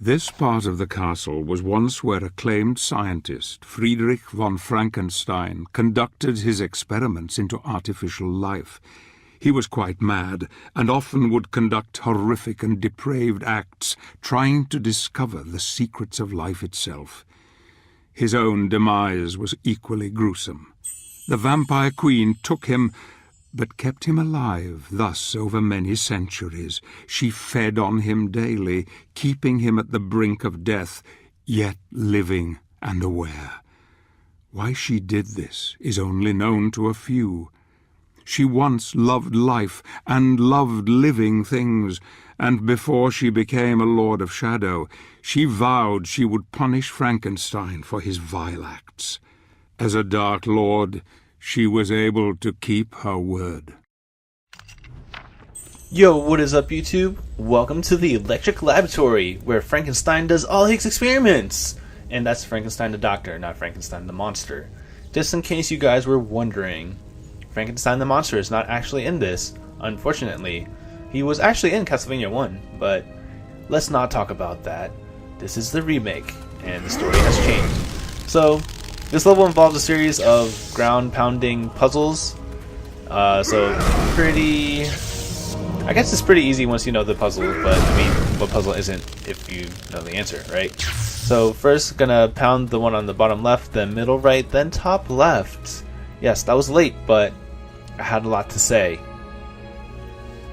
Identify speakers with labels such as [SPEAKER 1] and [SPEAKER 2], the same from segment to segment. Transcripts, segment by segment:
[SPEAKER 1] This part of the castle was once where acclaimed scientist Friedrich von Frankenstein conducted his experiments into artificial life. He was quite mad, and often would conduct horrific and depraved acts, trying to discover the secrets of life itself. His own demise was equally gruesome. The vampire queen took him, but kept him alive, thus over many centuries. She fed on him daily, keeping him at the brink of death, yet living and aware. Why she did this is only known to a few. She once loved life and loved living things, and before she became a Lord of Shadow, she vowed she would punish Frankenstein for his vile acts. As a Dark Lord, she was able to keep her word.
[SPEAKER 2] Yo, what is up, YouTube? Welcome to the Electric Laboratory, where Frankenstein does all his experiments! And that's Frankenstein the Doctor, not Frankenstein the Monster. Just in case you guys were wondering, Frankenstein the Monster is not actually in this, unfortunately. He was actually in Castlevania 1, but let's not talk about that. This is the remake, and the story has changed. So, this level involves a series of ground-pounding puzzles. So, pretty... I guess it's pretty easy once you know the puzzle, but I mean, what puzzle isn't if you know the answer, right? So, first, gonna pound the one on the bottom left, then middle right, then top left. Yes, that was late, but I had a lot to say.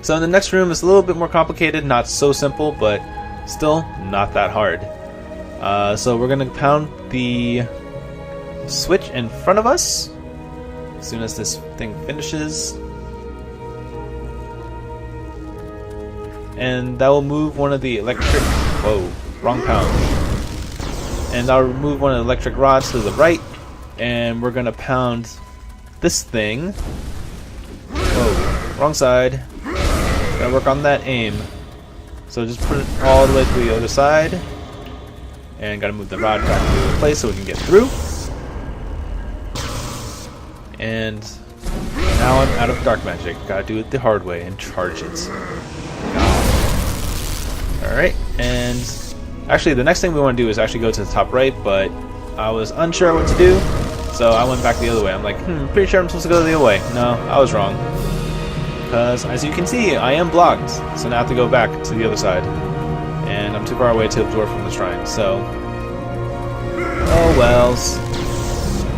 [SPEAKER 2] So in the next room, it's a little bit more complicated, not so simple, but still not that hard. So we're going to pound the switch in front of us as soon as this thing finishes. And that will move one of the electric... Whoa, wrong pound. And that'll move one of the electric rods to the right. And we're going to pound this thing. Whoa, wrong side. Gotta work on that aim. So just put it all the way to the other side. And gotta move the rod back to the place so we can get through. And now I'm out of dark magic. Gotta do it the hard way and charge it. Alright, and actually the next thing we want to do is actually go to the top right, but I was unsure what to do. So I went back the other way. I'm like, pretty sure I'm supposed to go the other way. No, I was wrong. Because, as you can see, I am blocked. So now I have to go back to the other side. And I'm too far away to absorb from the shrine, so... oh wells.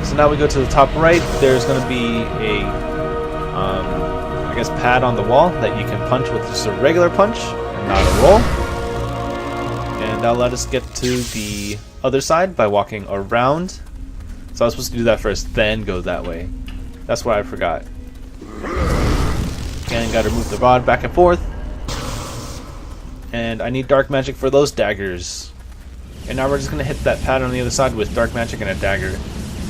[SPEAKER 2] So now we go to the top right. There's going to be a, I guess, pad on the wall that you can punch with just a regular punch, and not a roll. And that'll let us get to the other side by walking around. So I was supposed to do that first, then go that way. That's what I forgot. Again, gotta move the rod back and forth. And I need dark magic for those daggers. And now we're just gonna hit that pad on the other side with dark magic and a dagger.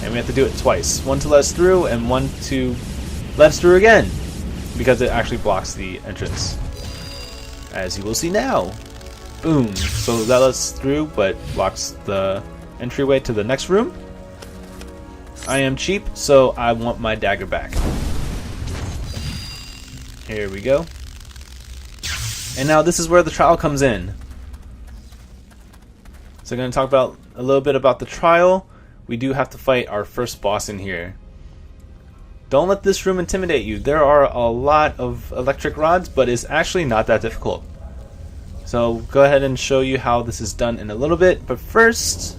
[SPEAKER 2] And we have to do it twice. One to let us through, and one to let us through again. Because it actually blocks the entrance. As you will see now. Boom. So that lets us through, but blocks the entryway to the next room. I am cheap, so I want my dagger back. Here we go. And now this is where the trial comes in. So I'm going to talk about a little bit about the trial. We do have to fight our first boss in here. Don't let this room intimidate you. There are a lot of electric rods, but it's actually not that difficult. So go ahead and show you how this is done in a little bit. But first,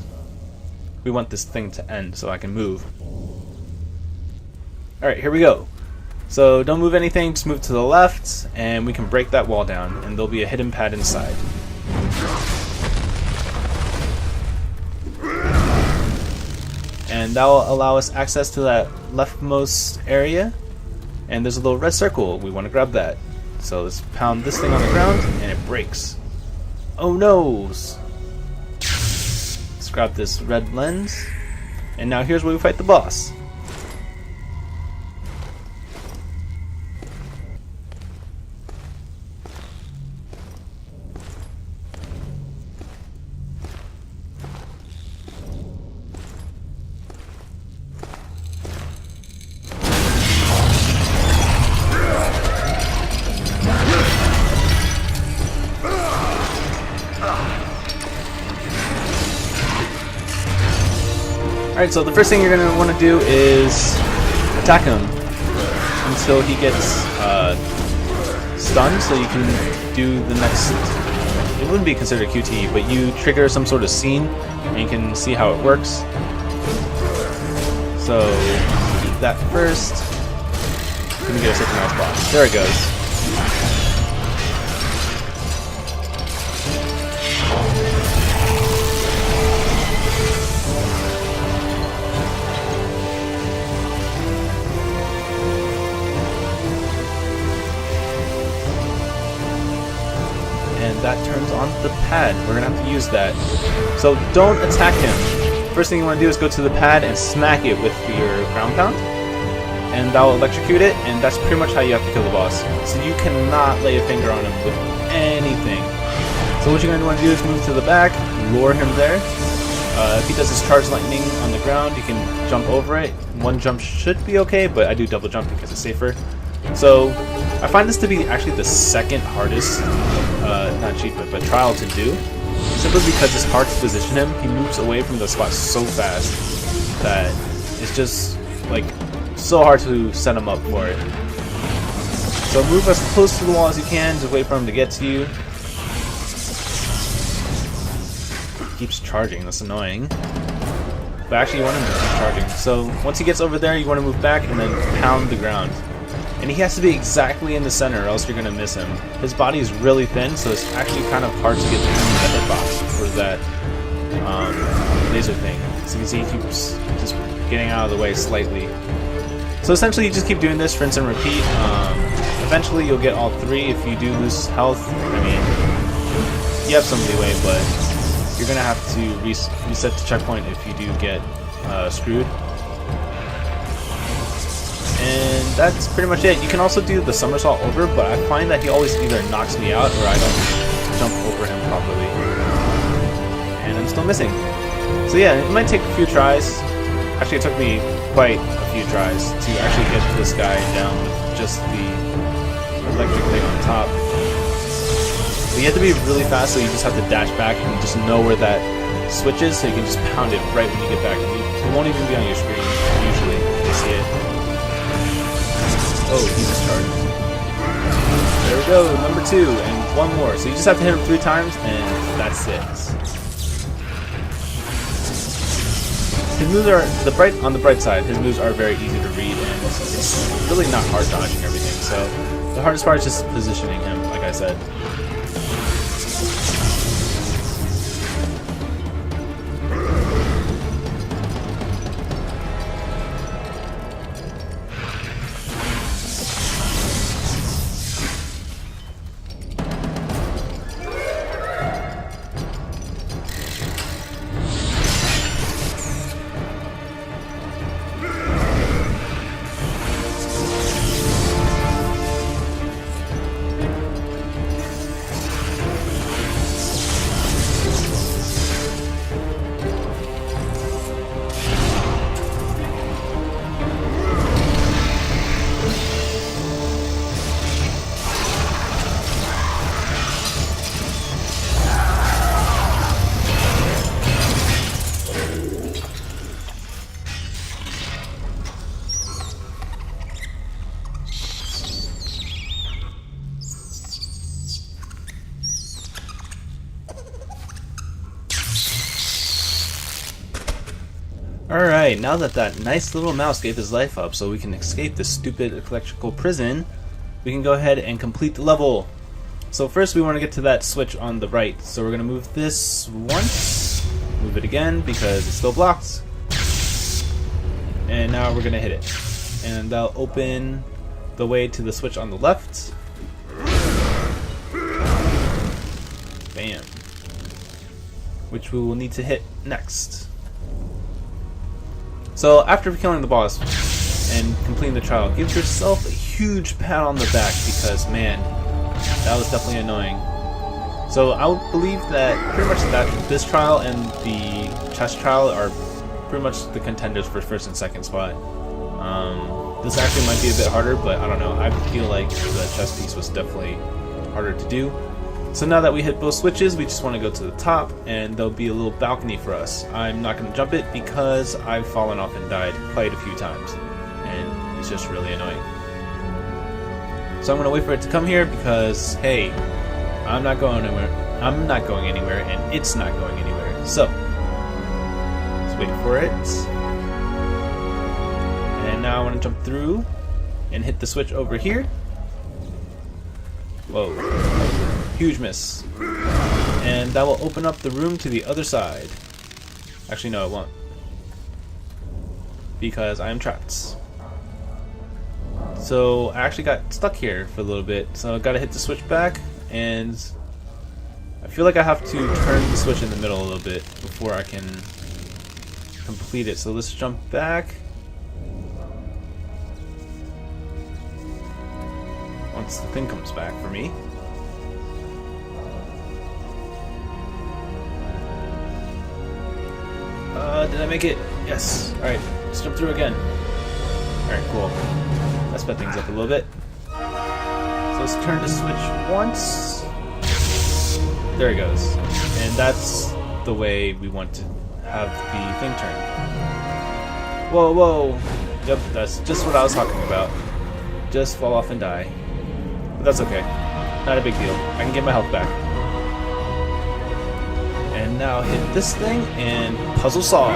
[SPEAKER 2] we want this thing to end so I can move. Alright, here we go. So don't move anything, just move to the left, and we can break that wall down, and there'll be a hidden pad inside. And that will allow us access to that leftmost area, and there's a little red circle. We want to grab that. So let's pound this thing on the ground, and it breaks. Oh no! Let's grab this red lens, and now here's where we fight the boss. Alright, so the first thing you're going to want to do is attack him until he gets stunned, so you can do the next... It wouldn't be considered QTE, but you trigger some sort of scene, and you can see how it works. So, eat that first. Let me get a second mouse box. There it goes. And that turns on the pad. We're gonna have to use that. So don't attack him. First thing you want to do is go to the pad and smack it with your ground pound, and that will electrocute it, and that's pretty much how you have to kill the boss. So you cannot lay a finger on him with anything. So what you're going to want to do is move to the back, lure him there. If he does his charge lightning on the ground, you can jump over it. One jump should be okay, but I do double jump because it's safer. So I find this to be actually the second hardest, not achievement, but trial to do. Simply because it's hard to position him. He moves away from the spot so fast that it's just like so hard to set him up for it. So move as close to the wall as you can, just wait for him to get to you. He keeps charging, that's annoying. But actually you want him to keep charging. So once he gets over there, you want to move back and then pound the ground. And he has to be exactly in the center or else you're going to miss him. His body is really thin, so it's actually kind of hard to get the hitbox for that laser thing. So you can see he keeps just getting out of the way slightly. So essentially you just keep doing this, rinse and repeat. Eventually you'll get all three if you do lose health. I mean, you have some leeway, but you're going to have to reset the checkpoint if you do get screwed. And that's pretty much it. You can also do the somersault over, but I find that he always either knocks me out or I don't jump over him properly. And I'm still missing. So yeah, it might take a few tries. Actually, it took me quite a few tries to actually get this guy down with just the electric thing on top. But you have to be really fast, so you just have to dash back and just know where that switch is, so you can just pound it right when you get back. It won't even be on your screen, usually, if you see it. Oh, he just charged. There we go, number 2, and one more. So you just have to hit him 3 times, and that's it. His moves are on the bright side. His moves are very easy to read, and it's really not hard dodging everything. So the hardest part is just positioning him, like I said. Alright, now that that nice little mouse gave his life up so we can escape this stupid electrical prison, we can go ahead and complete the level. So first we want to get to that switch on the right. So we're going to move this once, move it again because it's still blocked, and now we're going to hit it. And that'll open the way to the switch on the left. Bam. Which we will need to hit next. So after killing the boss and completing the trial, give yourself a huge pat on the back because, man, that was definitely annoying. So I would believe that pretty much that this trial and the chest trial are pretty much the contenders for first and second spot. This actually might be a bit harder, but I don't know. I feel like the chest piece was definitely harder to do. So now that we hit both switches, we just want to go to the top, and there'll be a little balcony for us. I'm not going to jump it because I've fallen off and died quite a few times, and it's just really annoying. So I'm going to wait for it to come here because, hey, I'm not going anywhere. I'm not going anywhere, and it's not going anywhere. So let's wait for it. And now I want to jump through and hit the switch over here. Whoa. Huge miss. And that will open up the room to the other side. Actually, no, it won't. Because I am trapped. So I actually got stuck here for a little bit. So I gotta hit the switch back, and I feel like I have to turn the switch in the middle a little bit before I can complete it. So let's jump back. Once the thing comes back for me. Did I make it? Yes. Alright, let's jump through again. Alright, cool. That sped things up a little bit. So let's turn the switch once. There it goes. And that's the way we want to have the thing turned. Whoa, whoa. Yep, that's just what I was talking about. Just fall off and die. But that's okay. Not a big deal. I can get my health back. And now hit this thing, and puzzle solved.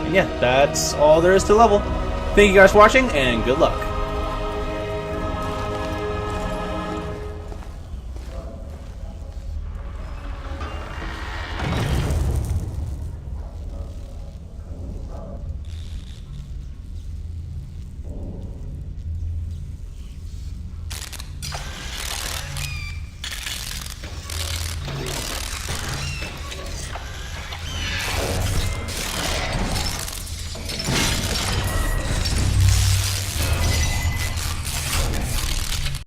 [SPEAKER 2] And yeah, that's all there is to the level. Thank you guys for watching, and good luck.